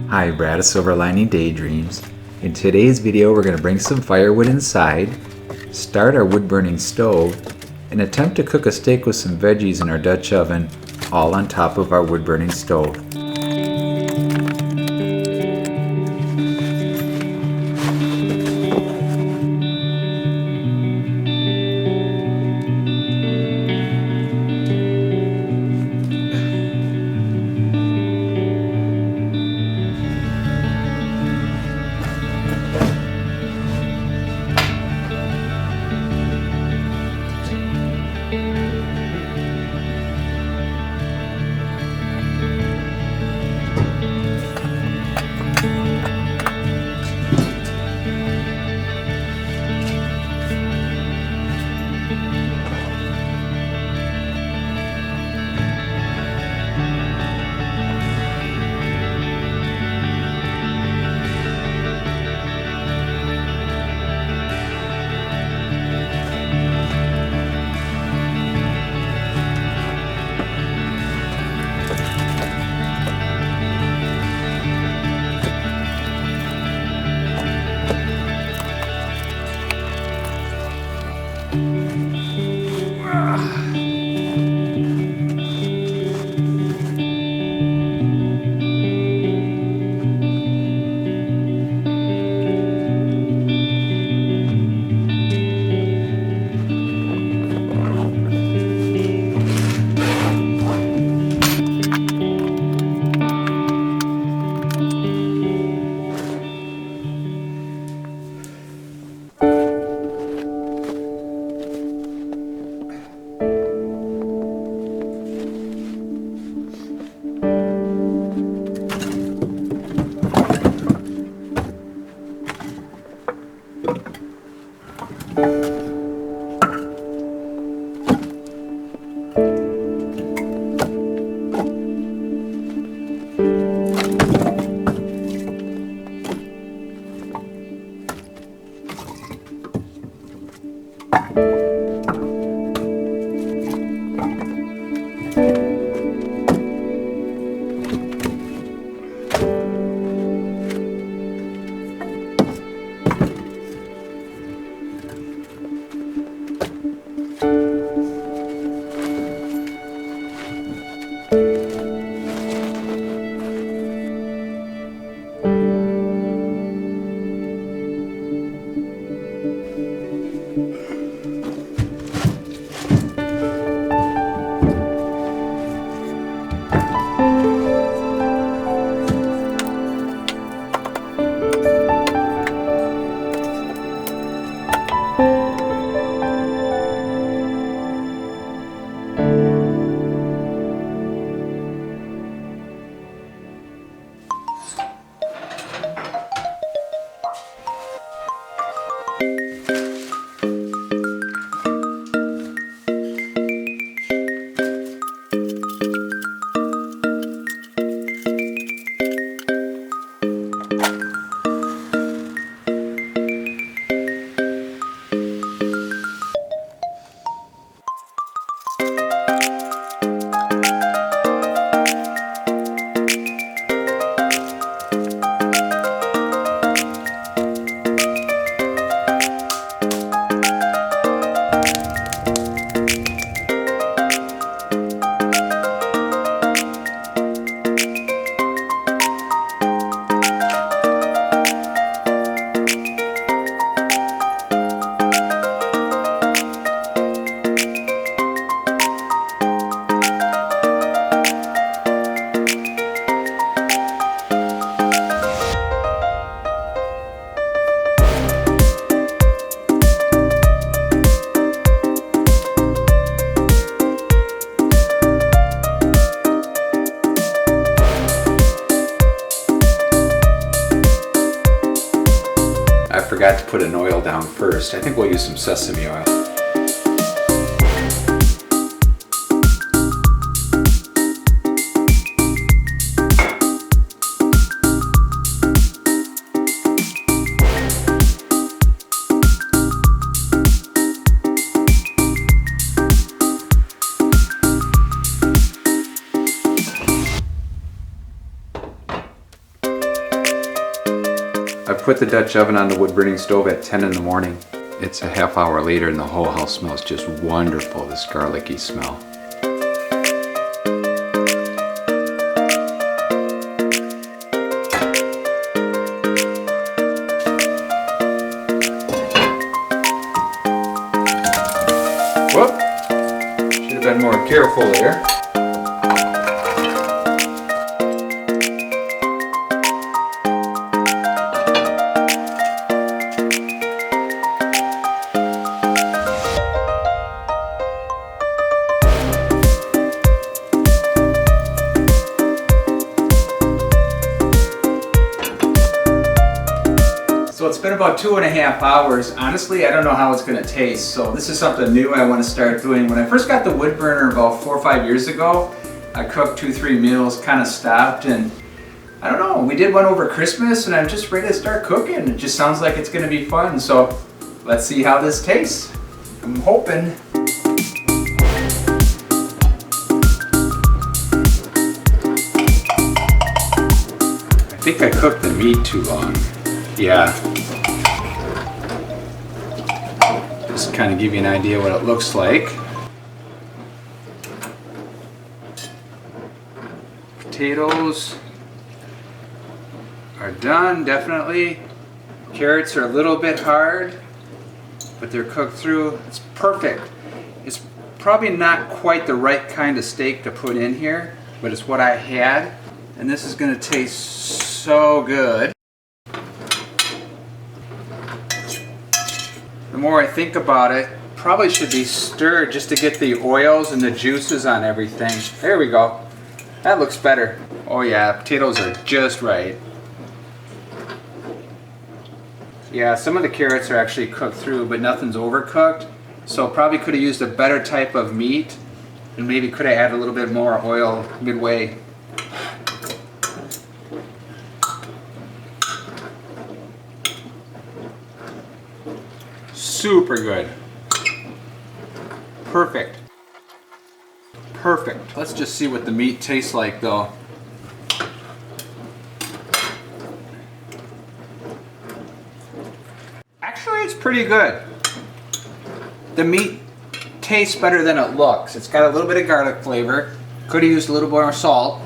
Hi, Brad of Silver Lining Daydreams. In today's video, we're going to bring some firewood inside, start our wood-burning stove, and attempt to cook a steak with some veggies in our Dutch oven, all on top of our wood-burning stove. forgot to put an oil down first. I think we'll use some sesame oil. put the Dutch oven on the wood burning stove at 10 in the morning. It's a half hour later and the whole house smells just wonderful, this garlicky smell. Whoop! Should have been more careful there. So it's been about 2.5 hours. Honestly, I don't know how it's gonna taste. So this is something new I wanna start doing. When I first got the wood burner about 4 or 5 years ago, I cooked 2-3 meals, kind of stopped, and I don't know, we did one over Christmas and I'm just ready to start cooking. It just sounds like it's gonna be fun. So let's see how this tastes. I'm hoping. I think I cooked the meat too long. Yeah. Just kind of give you an idea what it looks like. Potatoes are done, definitely. Carrots are a little bit hard, but they're cooked through. It's perfect. It's probably not quite the right kind of steak to put in here, but it's what I had. And this is gonna taste so good. The more I think about it, probably should be stirred just to get the oils and the juices on everything. There we go. That looks better. Oh yeah, potatoes are just right. Yeah, some of the carrots are actually cooked through, but nothing's overcooked. So probably could have used a better type of meat and maybe could have added a little bit more oil midway. Super good. Perfect. Perfect. Let's just see what the meat tastes like though. Actually, it's pretty good. The meat tastes better than it looks. It's got a little bit of garlic flavor. Could have used a little more salt.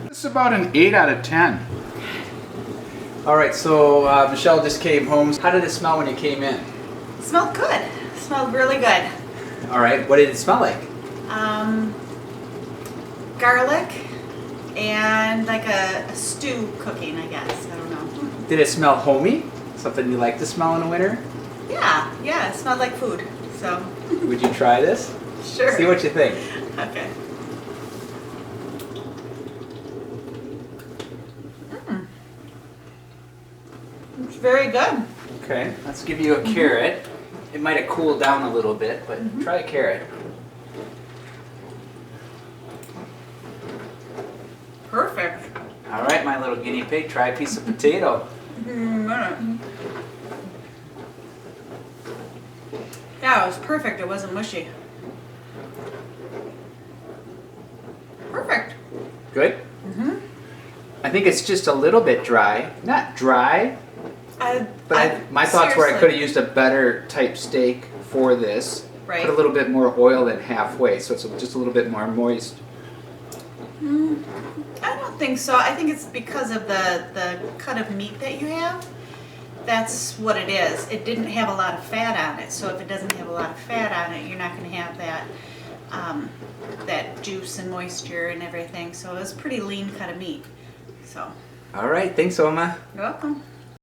This is about an 8 out of 10. All right, so Michelle just came home. How did it smell when you came in? It smelled good. It smelled really good. All right, what did it smell like? Garlic and like a stew cooking, I guess. I don't know. Did it smell homey? Something you like to smell in the winter? Yeah, it smelled like food. So. Would you try this? Sure. See what you think. Okay. It's very good. Okay, let's give you a carrot. It might have cooled down a little bit, but try a carrot. Perfect. All right, my little guinea pig, try a piece of potato. Yeah, it was perfect. It wasn't mushy. Perfect. Good? I think it's just a little bit dry. Not dry, but my thoughts were I could have used a better type steak for this. Right. Put a little bit more oil than halfway, so it's just a little bit more moist. I don't think so. I think it's because of the cut of meat that you have. That's what it is. It didn't have a lot of fat on it, so if it doesn't have a lot of fat on it, you're not going to have that that juice and moisture and everything. So it was a pretty lean cut of meat. So. All right, thanks, Oma. You're welcome.